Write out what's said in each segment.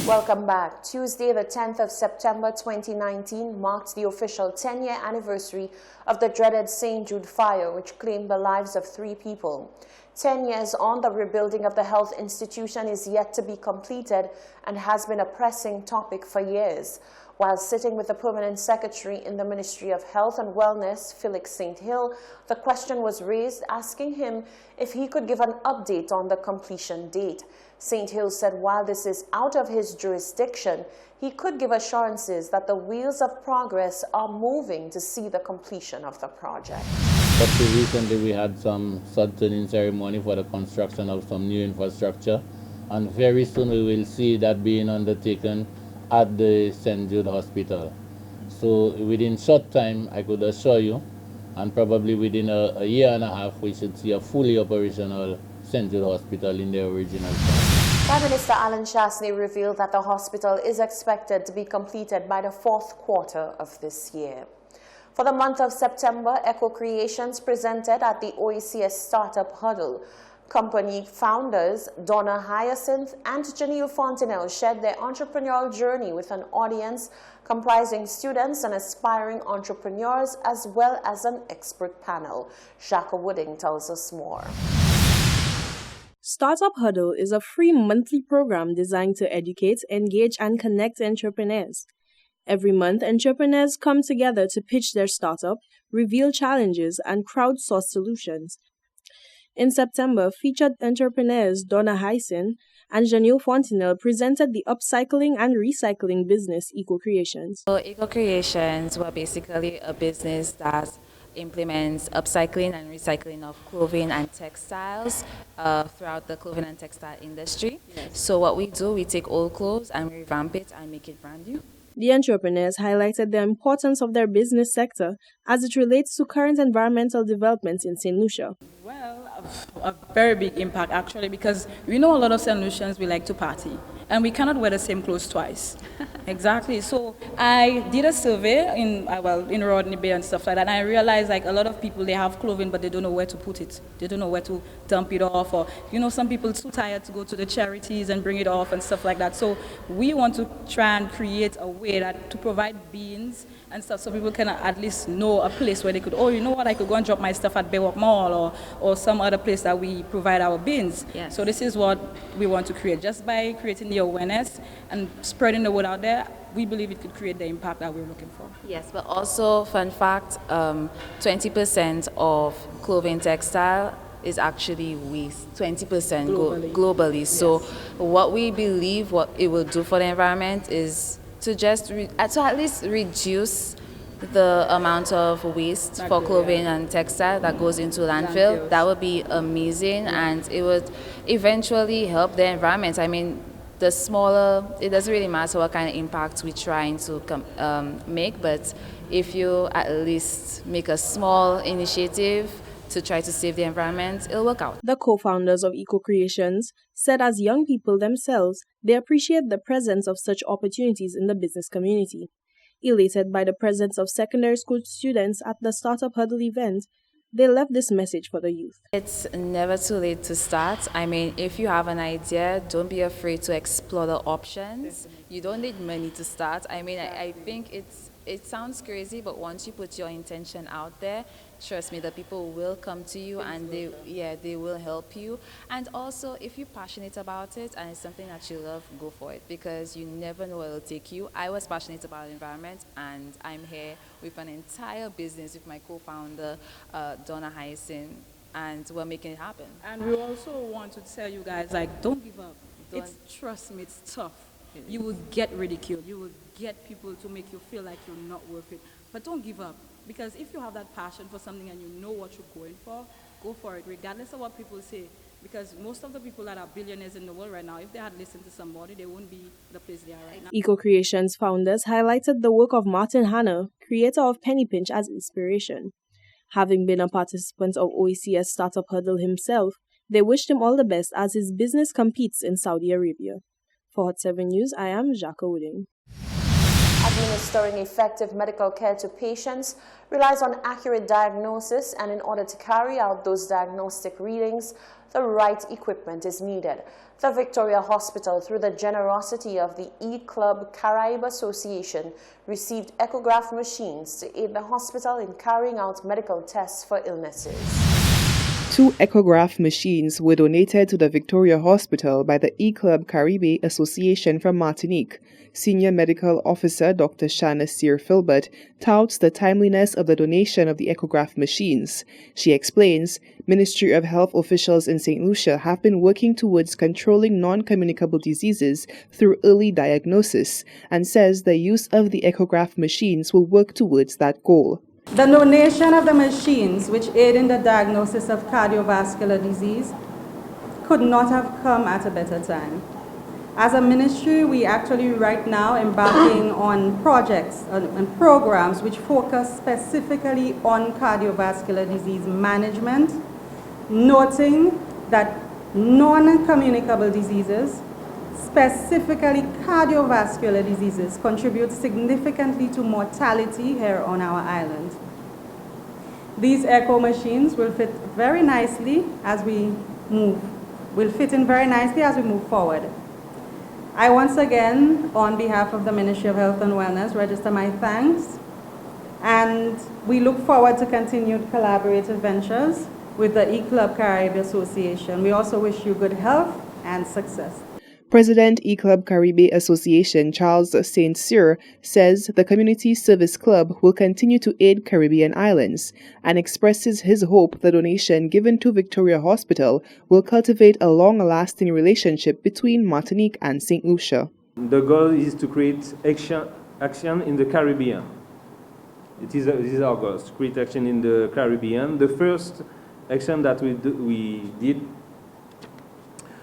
Welcome back. Tuesday, the 10th of September 2019 marked the official 10-year anniversary of the dreaded St. Jude fire, which claimed the lives of 3 people. 10 years on, the rebuilding of the health institution is yet to be completed and has been a pressing topic for years. While sitting with the Permanent Secretary in the Ministry of Health and Wellness, Felix St. Hill, the question was raised asking him if he could give an update on the completion date. St. Hill said while this is out of his jurisdiction, he could give assurances that the wheels of progress are moving to see the completion of the project. But recently we had some sod-turning ceremony for the construction of some new infrastructure, and very soon we will see that being undertaken at the St. Jude Hospital. So within short time, I could assure you, and probably within a year and a half, we should see a fully operational St. Jude Hospital in the original form. Prime Minister Alan Shastney revealed that the hospital is expected to be completed by the 4th quarter of this year. For the month of September, Eco Creations presented at the OECS Startup Huddle. Company founders Donna Hyacinth and Janelle Fontenelle shared their entrepreneurial journey with an audience comprising students and aspiring entrepreneurs as well as an expert panel. Jacques Wooding tells us more. Startup Huddle is a free monthly program designed to educate, engage, and connect entrepreneurs. Every month, entrepreneurs come together to pitch their startup, reveal challenges, and crowdsource solutions. In September, featured entrepreneurs Donna Hyacinth and Janelle Fontenelle presented the upcycling and recycling business Eco Creations. So Eco Creations were basically a business that implements upcycling and recycling of clothing and textiles throughout the clothing and textile industry. Yes. So what we do, we take old clothes and we revamp it and make it brand new. The entrepreneurs highlighted the importance of their business sector as it relates to current environmental developments in St. Lucia. Well, a very big impact actually, because we know a lot of St. Lucians, we like to party and we cannot wear the same clothes twice. Exactly. So I did a survey in Rodney Bay and stuff like that, and I realized like a lot of people, they have clothing but they don't know where to put it. They don't know where to dump it off, or some people are too tired to go to the charities and bring it off and stuff like that. So we want to try and create a way to provide bins and stuff so people can at least know a place where they could, I could go and drop my stuff at Baywalk Mall or some other place that we provide our bins. Yes. So this is what we want to create. Just by creating the awareness and spreading the word out there, we believe it could create the impact that we're looking for. Yes, but also, fun fact, 20% of clothing textile is actually waste, 20% globally. Yes. So what we believe what it will do for the environment is to just at least reduce the amount of waste for clothing and textile that goes into landfill. That would be amazing, and it would eventually help the environment. I mean, the smaller, it doesn't really matter what kind of impact we're trying to make, but if you at least make a small initiative to try to save the environment, it'll work out. The co-founders of Eco Creations said as young people themselves, they appreciate the presence of such opportunities in the business community. Elated by the presence of secondary school students at the Startup Huddle event, they left this message for the youth. It's never too late to start. I mean, if you have an idea, don't be afraid to explore the options. You don't need money to start. I mean, I think it sounds crazy, but once you put your intention out there, trust me, the people will come to you and they will help you. And also, if you're passionate about it and it's something that you love, go for it, because you never know where it'll take you. I was passionate about the environment, and I'm here with an entire business with my co-founder, Donna Hyacinth, and we're making it happen. And we also want to tell you guys, don't give up. Trust me, it's tough. You will get ridiculed. You will get people to make you feel like you're not worth it. But don't give up, because if you have that passion for something and you know what you're going for, go for it, regardless of what people say. Because most of the people that are billionaires in the world right now, if they had listened to somebody, they wouldn't be the place they are right now. Eco Creations founders highlighted the work of Martin Hanna, creator of Penny Pinch, as inspiration. Having been a participant of OECS Startup Huddle himself, they wished him all the best as his business competes in Saudi Arabia. For Hot 7 News, I am Jacques Wooding. Administering effective medical care to patients relies on accurate diagnosis, and in order to carry out those diagnostic readings, the right equipment is needed. The Victoria Hospital, through the generosity of the EClub Caribe Association, received echograph machines to aid the hospital in carrying out medical tests for illnesses. 2 echograph machines were donated to the Victoria Hospital by the EClub Caribe Association from Martinique. Senior Medical Officer Dr. Shanna Sear Filbert touts the timeliness of the donation of the echograph machines. She explains, Ministry of Health officials in St. Lucia have been working towards controlling non-communicable diseases through early diagnosis, and says the use of the echograph machines will work towards that goal. The donation of the machines which aid in the diagnosis of cardiovascular disease could not have come at a better time. As a ministry, we actually right now embarking on projects and programs which focus specifically on cardiovascular disease management, noting that non-communicable diseases, specifically cardiovascular diseases, contribute significantly to mortality here on our island. These echo machines will fit very nicely as we move, forward. I once again, on behalf of the Ministry of Health and Wellness, register my thanks, and we look forward to continued collaborative ventures with the EClub Caribe Association. We also wish you good health and success. President EClub Caribe Association Charles St. Cyr says the Community Service Club will continue to aid Caribbean islands and expresses his hope the donation given to Victoria Hospital will cultivate a long-lasting relationship between Martinique and St. Lucia. The goal is to create action in the Caribbean. This is our goal, to create action in the Caribbean. The first action that we did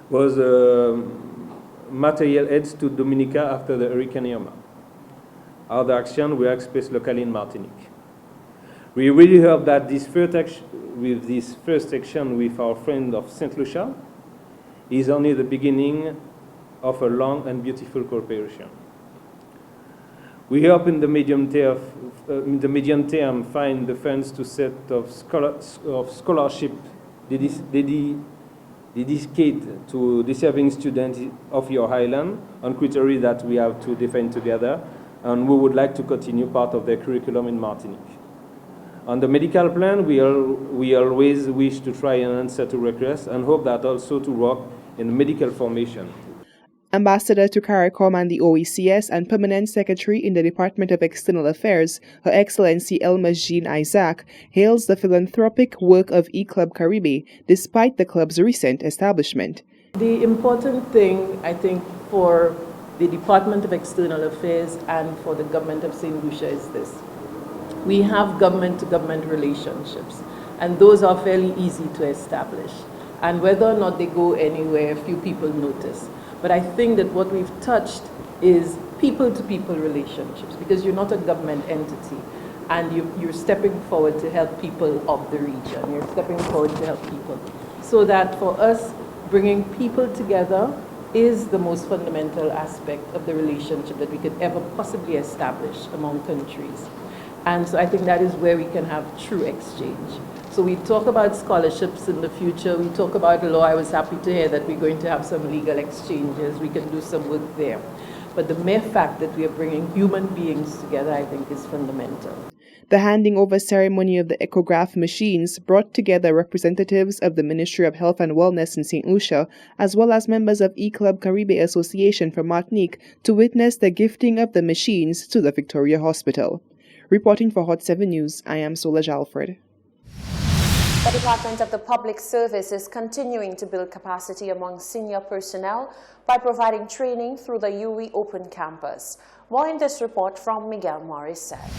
was material aids to Dominica after the Hurricane Irma. Other action we expressed locally in Martinique. We really hope that this first action with our friend of St. Lucia is only the beginning of a long and beautiful cooperation. We hope in the medium term find the funds to set of scholarship dedicated to deserving students of your island on criteria that we have to define together, and we would like to continue part of their curriculum in Martinique. On the medical plan, we always wish to try and answer to requests and hope that also to work in medical formation. Ambassador to CARICOM and the OECS and Permanent Secretary in the Department of External Affairs, Her Excellency Elma Jean Isaac, hails the philanthropic work of EClub Caribe despite the club's recent establishment. The important thing, I think, for the Department of External Affairs and for the government of St. Lucia is this. We have government-to-government relationships, and those are fairly easy to establish. And whether or not they go anywhere, few people notice. But I think that what we've touched is people-to-people relationships, because you're not a government entity, and you're stepping forward to help people of the region. You're stepping forward to help people. So that for us, bringing people together is the most fundamental aspect of the relationship that we could ever possibly establish among countries. And so I think that is where we can have true exchange. So we talk about scholarships in the future, we talk about law. I was happy to hear that we're going to have some legal exchanges, we can do some work there. But the mere fact that we are bringing human beings together, I think, is fundamental. The handing over ceremony of the echograph machines brought together representatives of the Ministry of Health and Wellness in St. Lucia, as well as members of EClub Caribe Association from Martinique, to witness the gifting of the machines to the Victoria Hospital. Reporting for Hot 7 News, I am Solange Alfred. The Department of the Public Service is continuing to build capacity among senior personnel by providing training through the UE Open Campus. More in this report from Miguel Morissette.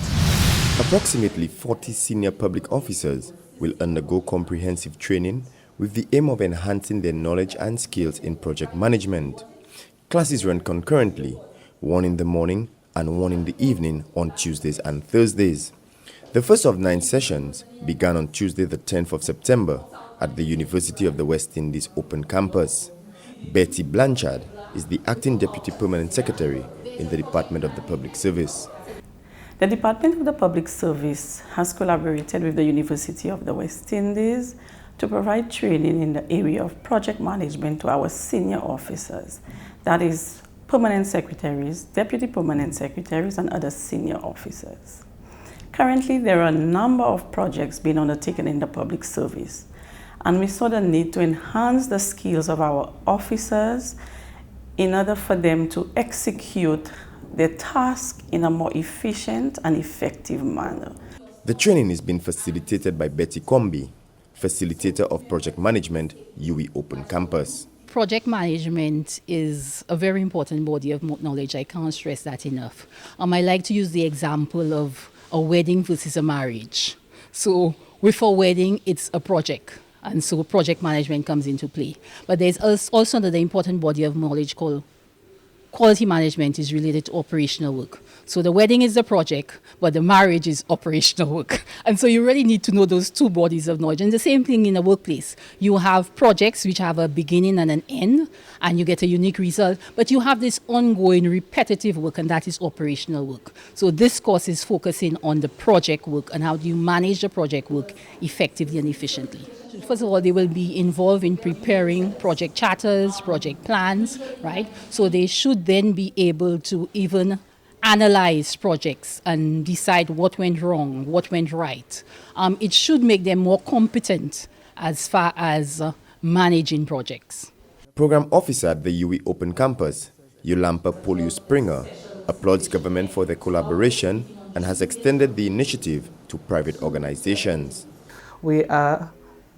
Approximately 40 senior public officers will undergo comprehensive training with the aim of enhancing their knowledge and skills in project management. Classes run concurrently, one in the morning and one in the evening on Tuesdays and Thursdays. The first of 9 sessions began on Tuesday the 10th of September at the University of the West Indies Open Campus. Betty Blanchard is the Acting Deputy Permanent Secretary in the Department of the Public Service. The Department of the Public Service has collaborated with the University of the West Indies to provide training in the area of project management to our senior officers, that is permanent secretaries, deputy permanent secretaries, and other senior officers. Currently, there are a number of projects being undertaken in the public service, and we saw the need to enhance the skills of our officers in order for them to execute their task in a more efficient and effective manner. The training is being facilitated by Betty Combi, facilitator of project management, UE Open Campus. Project management is a very important body of knowledge. I can't stress that enough. I like to use the example of a wedding versus a marriage. So with a wedding, it's a project. And so project management comes into play. But there's also another important body of knowledge called quality management is related to operational work. So the wedding is the project, but the marriage is operational work. And so you really need to know those two bodies of knowledge. And the same thing in the workplace. You have projects which have a beginning and an end, and you get a unique result. But you have this ongoing repetitive work, and that is operational work. So this course is focusing on the project work and how do you manage the project work effectively and efficiently. First of all, they will be involved in preparing project charters, project plans, right? So they should then be able to even analyze projects and decide what went wrong, what went right. It should make them more competent as far as managing projects. Program officer at the UE Open Campus, Yolampa Poliu Springer, applauds government for their collaboration and has extended the initiative to private organizations. We are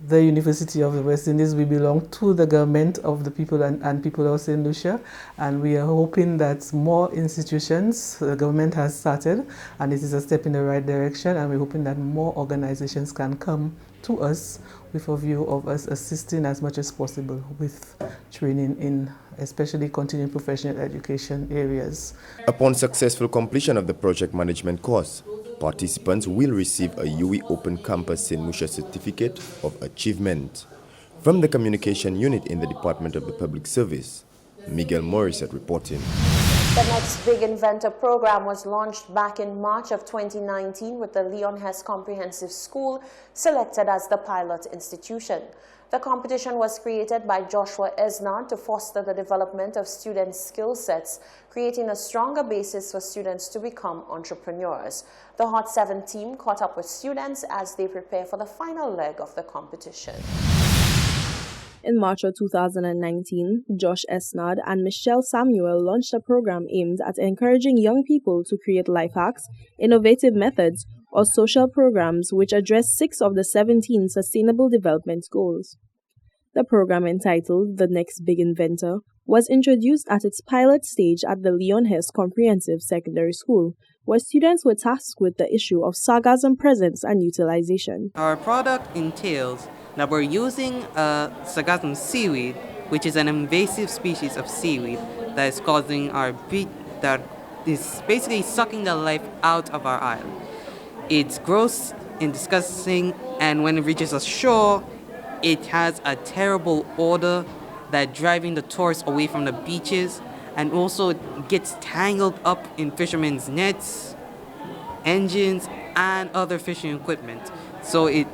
the University of the West Indies. We belong to the government of the people and people of St. Lucia, and we are hoping that more institutions, the government has started, and it is a step in the right direction, and we're hoping that more organizations can come to us with a view of us assisting as much as possible with training in especially continuing professional education areas. Upon successful completion of the project management course, participants will receive a UE Open Campus St. Lucia Certificate of Achievement. From the Communication Unit in the Department of the Public Service, Miguel Morissette reporting. The Next Big Inventor program was launched back in March of 2019 with the Leon Hess Comprehensive School selected as the pilot institution. The competition was created by Joshua Esnard to foster the development of students' skill sets, creating a stronger basis for students to become entrepreneurs. The Hot 7 team caught up with students as they prepare for the final leg of the competition. In March of 2019, Josh Esnard and Michelle Samuel launched a program aimed at encouraging young people to create life hacks, innovative methods, or social programs which address 6 of the 17 Sustainable Development Goals. The program, entitled The Next Big Inventor, was introduced at its pilot stage at the Leon Hess Comprehensive Secondary School, where students were tasked with the issue of sargassum presence and utilization. Our product entails that we're using sargassum seaweed, which is an invasive species of seaweed that is causing that is basically sucking the life out of our island. It's gross and disgusting, and when it reaches the shore, it has a terrible odor that driving the tourists away from the beaches, and also gets tangled up in fishermen's nets, engines, and other fishing equipment. So in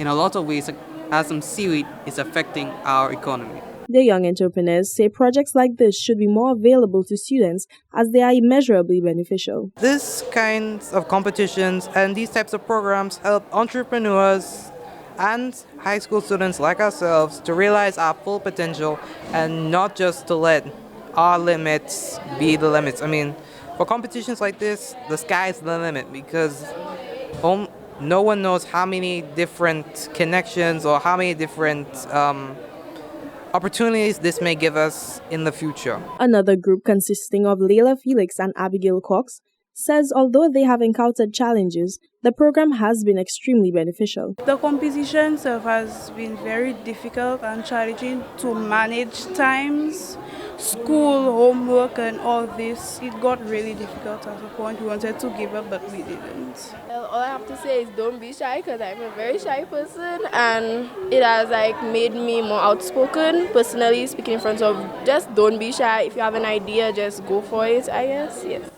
a lot of ways, sargassum seaweed is affecting our economy. The young entrepreneurs say projects like this should be more available to students as they are immeasurably beneficial. This kinds of competitions and these types of programs help entrepreneurs and high school students like ourselves to realize our full potential and not just to let our limits be the limits. I mean, for competitions like this, the sky's the limit because no one knows how many different connections or how many different opportunities this may give us in the future. Another group consisting of Layla Felix and Abigail Cox says although they have encountered challenges, the program has been extremely beneficial. The competition has been very difficult and challenging to manage times, school, homework and all this. It got really difficult at a point. We wanted to give up, but we didn't. Well, all I have to say is don't be shy because I'm a very shy person and it has made me more outspoken. Personally speaking in front of, just don't be shy. If you have an idea, just go for it, I guess, yes.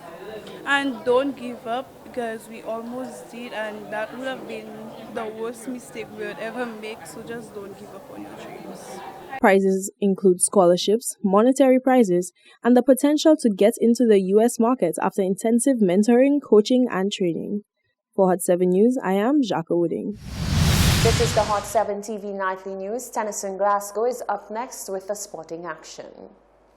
And don't give up because we almost did and that would have been the worst mistake we would ever make, so just don't give up on your dreams. Prizes include scholarships, monetary prizes, and the potential to get into the U.S. market after intensive mentoring, coaching, and training. For Hot 7 News, I am Jacques Wooding. This is the Hot 7 TV Nightly News. Tennyson Glasgow is up next with the sporting action.